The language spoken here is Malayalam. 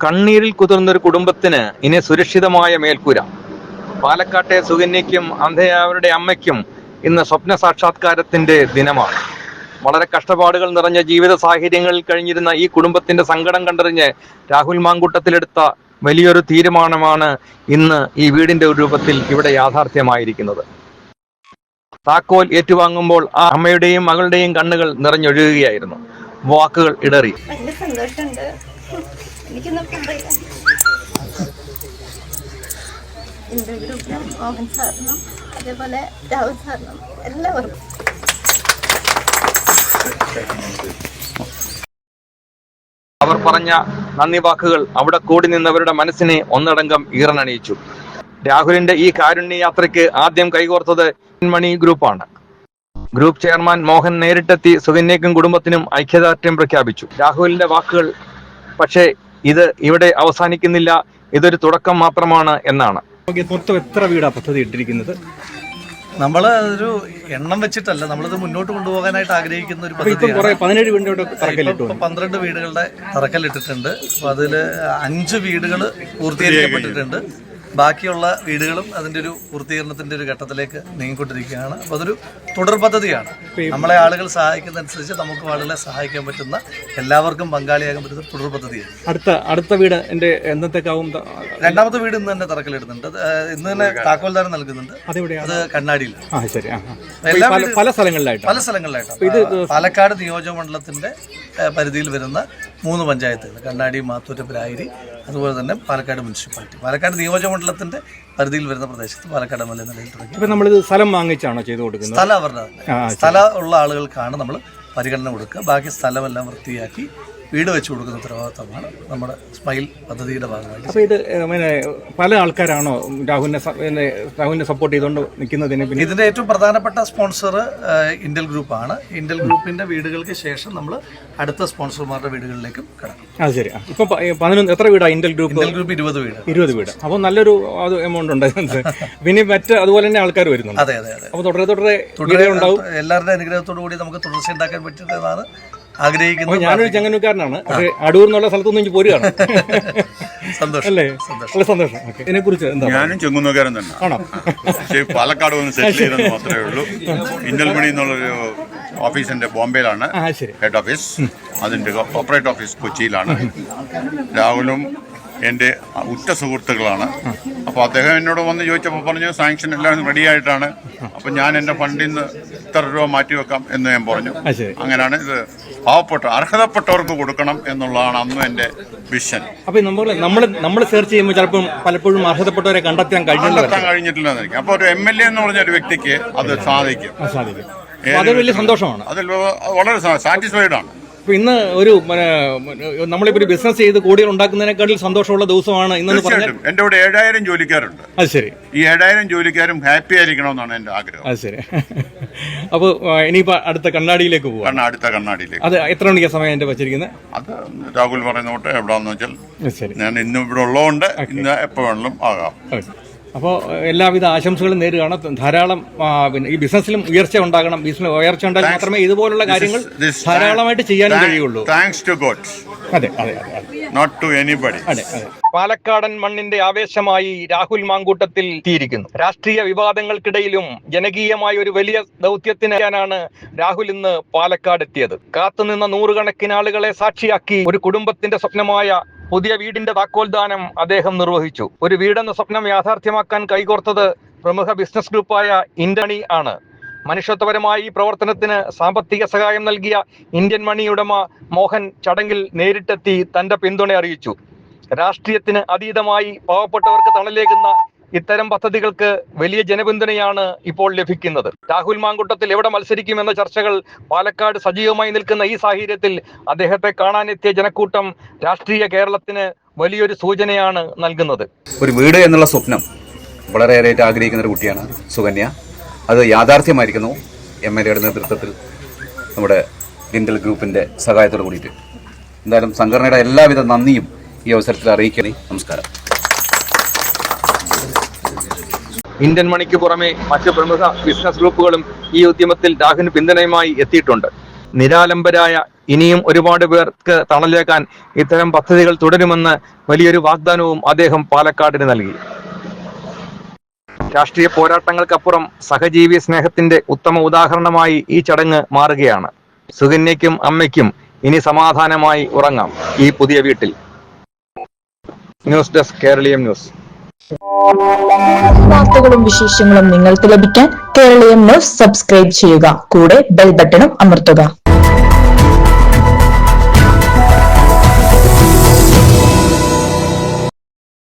കണ്ണീരിൽ കുതിർന്നൊരു കുടുംബത്തിന് ഇനി സുരക്ഷിതമായ മേൽക്കൂര. പാലക്കാട്ടെ സുകന്യയ്ക്കും അന്ധയാവരുടെ അമ്മയ്ക്കും ഇന്ന് സ്വപ്ന സാക്ഷാത്കാരത്തിന്റെ ദിനമാണ്. വളരെ കഷ്ടപ്പാടുകൾ നിറഞ്ഞ ജീവിത സാഹചര്യങ്ങളിൽ കഴിഞ്ഞിരുന്ന ഈ കുടുംബത്തിന്റെ സങ്കടം കണ്ടറിഞ്ഞ് രാഹുൽ മാങ്കൂട്ടത്തിലെടുത്ത വലിയൊരു തീരുമാനമാണ് ഇന്ന് ഈ വീടിന്റെ ഒരു രൂപത്തിൽ ഇവിടെ യാഥാർത്ഥ്യമായിരിക്കുന്നത്. താക്കോൽ ഏറ്റുവാങ്ങുമ്പോൾ ആ അമ്മയുടെയും മകളുടെയും കണ്ണുകൾ നിറഞ്ഞൊഴുകുകയായിരുന്നു. വാക്കുകൾ ഇടറി. സന്തോഷമുണ്ട്. എൻ്റെ ഗ്രൂപ്പിനും മോഹൻ സാറിനും അതേപോലെ രാഹുൽ സാറിനും എല്ലാവർക്കും അവർ പറഞ്ഞ നന്ദി വാക്കുകൾ അവിടെ കൂടി നിന്നവരുടെ മനസ്സിനെ ഒന്നടങ്കം ഈറനണിയിച്ചു. രാഹുലിന്റെ ഈ കാരുണ്യ യാത്രയ്ക്ക് ആദ്യം കൈകോർത്തത് മണി ഗ്രൂപ്പാണ്. ഗ്രൂപ്പ് ചെയർമാൻ മോഹൻ നേരിട്ടെത്തി സുകന്യയ്ക്കും കുടുംബത്തിനും ഐക്യദാർഢ്യം പ്രഖ്യാപിച്ചു. രാഹുലിന്റെ വാക്കുകൾ പക്ഷേ ഇത് ഇവിടെ അവസാനിക്കുന്നില്ല, ഇതൊരു തുടക്കം മാത്രമാണ് എന്നാണ്. മൊത്തം എത്ര വീടാ പദ്ധതി ഇട്ടിരിക്കുന്നത്? നമ്മൾ ഒരു എണ്ണം വെച്ചിട്ടല്ല, നമ്മളിത് മുന്നോട്ട് കൊണ്ടുപോകാനായിട്ട് ആഗ്രഹിക്കുന്ന ഒരു പദ്ധതിയാണ്. 17 വീടുകളുടെ തറക്കല്ലിട്ടു. 12 വീടുകളുടെ തറക്കല്ലിട്ടിട്ടുണ്ട്. അപ്പോൾ അതിൽ 5 വീടുകൾ പൂർത്തീകരിക്കപ്പെട്ടിട്ടുണ്ട്. ബാക്കിയുള്ള വീടുകളും അതിൻ്റെ ഒരു പൂർത്തീകരണത്തിൻ്റെ ഒരു ഘട്ടത്തിലേക്ക് നീങ്ങിക്കൊണ്ടിരിക്കുകയാണ്. അപ്പോൾ അതൊരു തുടർ പദ്ധതിയാണ്. നമ്മളെ ആളുകൾ സഹായിക്കുന്നതനുസരിച്ച് നമുക്ക് ആളുകളെ സഹായിക്കാൻ പറ്റുന്ന, എല്ലാവർക്കും പങ്കാളിയാകാൻ പറ്റുന്ന തുടർ പദ്ധതിയാണ്. അടുത്ത വീട് എൻ്റെ എന്നത്തേക്കാവും? രണ്ടാമത്തെ വീട് ഇന്ന് തന്നെ തറക്കല്ലിടുന്നുണ്ട്. ഇന്ന് തന്നെ താക്കോൽദാനം നൽകുന്നുണ്ട്. അത് കണ്ണാടിയിൽ. പല സ്ഥലങ്ങളിലായിട്ടാണ്. പാലക്കാട് നിയോജകമണ്ഡലത്തിന്റെ പരിധിയിൽ വരുന്ന 3 പഞ്ചായത്തുകൾ, കണ്ണാടി, മാത്തൂര്, പ്രായിരി, അതുപോലെ തന്നെ പാലക്കാട് മുനിസിപ്പാലിറ്റി. പാലക്കാട് നിയോജകമണ്ഡലത്തിന്റെ പരിധിയിൽ വരുന്ന പ്രദേശത്ത് പാലക്കാട് എംഎൽഎ നിലയിൽ തുടങ്ങി. നമ്മളിത് സ്ഥലം വാങ്ങിച്ചാണോ ചെയ്തു കൊടുക്കുന്നത്? സ്ഥലം അവരുടെ സ്ഥലം ഉള്ള ആളുകൾക്കാണ് നമ്മൾ പരിഗണന കൊടുക്കുക. ബാക്കി സ്ഥലമെല്ലാം വൃത്തിയാക്കി വീട് വെച്ച് കൊടുക്കുന്ന ഉത്തരവാദിത്തമാണ് നമ്മുടെ സ്മൈൽ പദ്ധതിയുടെ ഭാഗമായി. അപ്പോൾ ഇത് പല ആൾക്കാരാണോ രാഹുലിനെ സപ്പോർട്ട് ചെയ്തുകൊണ്ട് നിൽക്കുന്നതിന്? ഇതിന്റെ ഏറ്റവും പ്രധാനപ്പെട്ട സ്പോൺസർ ഇന്റൽ ഗ്രൂപ്പാണ്. ഇന്റൽ ഗ്രൂപ്പിന്റെ വീടുകൾക്ക് ശേഷം നമ്മൾ അടുത്ത സ്പോൺസർമാരുടെ വീടുകളിലേക്കും കടക്കും. അത് ശരി. ഇപ്പൊ 11 എത്ര വീടാണ് ഇന്റൽ ഗ്രൂപ്പ്? 20 വീട്. അപ്പോൾ നല്ലൊരു എമൗണ്ട് ഉണ്ട്. പിന്നെ മറ്റ് അതുപോലെ തന്നെ ആൾക്കാർ വരുന്നുണ്ട്. അതെ. അപ്പോൾ തുടരെ ഉണ്ടാവും. എല്ലാവരുടെ അനുഗ്രഹത്തോടു കൂടി നമുക്ക് തുടർച്ച ഉണ്ടാക്കാൻ പറ്റുന്നതാണ് ആഗ്രഹിക്കുന്നത്. ഞാനൊരു ചെങ്ങന്നൂർക്കാരനാണ്. അടൂർ എന്നുള്ള സ്ഥലത്തുനിന്ന് എനിക്ക് പോരുകയാണ്. സന്തോഷം അല്ലേ? നല്ല സന്തോഷം. ഇതിനെ കുറിച്ച് ഞാനും ചെങ്ങന്നൂർക്കാരൻ തന്നെ ആണോ? പാലക്കാട് വന്ന് സെറ്റിൽ ചെയ്തെന്ന് മാത്രമേ ഉള്ളൂ. ഇന്റൽമണി എന്നുള്ളൊരു ഓഫീസിന്റെ ബോംബെയിലാണ് ഹെഡ് ഓഫീസ്. അതിന്റെ കോർപ്പറേറ്റ് ഓഫീസ് കൊച്ചിയിലാണ്. രാഹുലും എൻ്റെ ഉറ്റ സുഹൃത്തുക്കളാണ്. അപ്പോൾ അദ്ദേഹം എന്നോട് വന്ന് ചോദിച്ചപ്പോൾ പറഞ്ഞു സാങ്ഷൻ എല്ലാം റെഡി ആയിട്ടാണ്. അപ്പം ഞാൻ എൻ്റെ ഫണ്ടിൽ നിന്ന് ഇത്ര രൂപ മാറ്റിവെക്കാം എന്ന് ഞാൻ പറഞ്ഞു. അങ്ങനെയാണ് ഇത് പാവപ്പെട്ട അർഹതപ്പെട്ടവർക്ക് കൊടുക്കണം എന്നുള്ളതാണ് അന്നും എൻ്റെ വിഷൻ. അപ്പോൾ നമ്മൾ സെർച്ച് ചെയ്യുമ്പോൾ ചിലപ്പോൾ പലപ്പോഴും അർഹതപ്പെട്ടവരെ കണ്ടെത്താൻ കഴിഞ്ഞിട്ടില്ലെന്നായിരിക്കും. അപ്പോൾ ഒരു MLA എന്ന് പറഞ്ഞ ഒരു വ്യക്തിക്ക് അത് സാധിക്കും. അത് വലിയ സന്തോഷമാണ്. അതിൽ വളരെ സാറ്റിസ്ഫൈഡ് ആണ്. ഇപ്പൊ ഇന്ന് നമ്മളിപ്പോ ഒരു ബിസിനസ് ചെയ്ത് കോടികൾ ഉണ്ടാക്കുന്നതിനേക്കാൾ സന്തോഷമുള്ള ദിവസമാണ് ഇന്നെന്ന് പറഞ്ഞാൽ. എന്റെ കൂടെ 7000 ജോലിക്കാരുണ്ട്. അത് ശരി. ഈ 7000 ജോലിക്കാരും ഹാപ്പി ആയിരിക്കണമെന്നാണ് എന്റെ ആഗ്രഹം. അത് ശരി. അപ്പൊ ഇനിയിപ്പോ അടുത്ത കണ്ണാടിയിലേക്ക് പോവാം. അടുത്ത കണ്ണാടിയിലേക്ക്. അത് എത്ര മണിക്കാ സമയം എന്റെ വെച്ചിരിക്കുന്നത്? അത് രാഹുൽ പറയുന്നോട്ട് എവിടാന്ന് വെച്ചാൽ ഞാൻ ഇന്നും ഇവിടെ ഉള്ളതുകൊണ്ട് ഇന്ന് എപ്പോ വേണമെങ്കിലും ആകാം. അപ്പോൾ എല്ലാവിധ ആശംസകളും നേരുകയാണ്. ധാരാളം ഈ ബിസിനസ്സിലും ഉയർച്ച ഉണ്ടാകണം. ബിസിനസ് ഉയർച്ച ഉണ്ടായാൽ മാത്രമേ ഇതുപോലുള്ള കാര്യങ്ങൾ ധാരാളമായിട്ട് ചെയ്യാനും കഴിയുള്ളൂ. Thanks to God. അതെ, നോട്ട് ടു എനിബഡി. അതെ. പാലക്കാടൻ മണ്ണിന്റെ ആവേശമായി രാഹുൽ മാങ്കൂട്ടത്തിൽ എത്തിയിരിക്കുന്നു. രാഷ്ട്രീയ വിവാദങ്ങൾക്കിടയിലും ജനകീയമായ ഒരു വലിയ ദൗത്യത്തിനാണ് രാഹുൽ ഇന്ന് പാലക്കാട് എത്തിയത്. കാത്തുനിന്ന നൂറുകണക്കിന് ആളുകളെ സാക്ഷിയാക്കി ഒരു കുടുംബത്തിന്റെ സ്വപ്നമായ പുതിയ വീടിന്റെ താക്കോൽദാനം അദ്ദേഹം നിർവഹിച്ചു. ഒരു വീടെന്ന സ്വപ്നം യാഥാർത്ഥ്യമാക്കാൻ കൈകോർത്തത് പ്രമുഖ ബിസിനസ് ഗ്രൂപ്പായ ഇന്റൽമണി ആണ്. മനുഷ്യത്വപരമായി ഈ പ്രവർത്തനത്തിന് സാമ്പത്തിക സഹായം നൽകിയ ഇന്ത്യൻ മണി ഉടമ മോഹൻ ചടങ്ങിൽ നേരിട്ടെത്തി തന്റെ പിന്തുണ അറിയിച്ചു. രാഷ്ട്രീയത്തിന് അതീതമായി പാവപ്പെട്ടവർക്ക് തണലേകുന്ന ഇത്തരം പദ്ധതികൾക്ക് വലിയ ജനപിന്തുണയാണ് ഇപ്പോൾ ലഭിക്കുന്നത്. രാഹുൽ മാങ്കൂട്ടത്തിൽ എവിടെ മത്സരിക്കുമെന്ന ചർച്ചകൾ പാലക്കാട് സജീവമായി നിൽക്കുന്ന ഈ സാഹചര്യത്തിൽ അദ്ദേഹത്തെ കാണാനെത്തിയ ജനക്കൂട്ടം രാഷ്ട്രീയ കേരളത്തിന് വലിയൊരു സൂചനയാണ് നൽകുന്നത്. ഒരു വീട് എന്നുള്ള സ്വപ്നം വളരെയേറെ ആഗ്രഹിക്കുന്ന ഒരു കുട്ടിയാണ് സുകന്യ. അത് യാഥാർത്ഥ്യമായിരിക്കുന്നു MLAയുടെ നേതൃത്വത്തിൽ, നമ്മുടെ ഇന്റൽ ഗ്രൂപ്പിന്റെ സഹായത്തോട് കൂടിയിട്ട്. എന്തായാലും സംഘടനയുടെ എല്ലാവിധ നന്ദിയും ഈ അവസരത്തിൽ അറിയിക്കണേ. നമസ്കാരം. ഇന്ത്യൻ മണിക്ക് പുറമെ മറ്റ് പ്രമുഖ ബിസിനസ് ഗ്രൂപ്പുകളും ഈ ഉദ്യമത്തിൽ രാഹുലിന് പിന്തുണയുമായി എത്തിയിട്ടുണ്ട്. നിരാലംബരായ ഇനിയും ഒരുപാട് പേർക്ക് തണലേക്കാൻ ഇത്തരം പദ്ധതികൾ തുടരുമെന്ന് വലിയൊരു വാഗ്ദാനവും അദ്ദേഹം പാലക്കാടിന് നൽകി. രാഷ്ട്രീയ പോരാട്ടങ്ങൾക്കപ്പുറം സഹജീവി സ്നേഹത്തിന്റെ ഉത്തമ ഉദാഹരണമായി ഈ ചടങ്ങ് മാറുകയാണ്. സുകന്യയ്ക്കും അമ്മയ്ക്കും ഇനി സമാധാനമായി ഉറങ്ങാം ഈ പുതിയ വീട്ടിൽ. News desk Keraleeyam news. വാർത്തകളും വിശേഷങ്ങളും നിങ്ങൾക്ക് ലഭിക്കാൻ കേരളീയം ന്യൂസ് സബ്സ്ക്രൈബ് ചെയ്യുക. കൂടെ ബെൽ ബട്ടണും അമർത്തുക.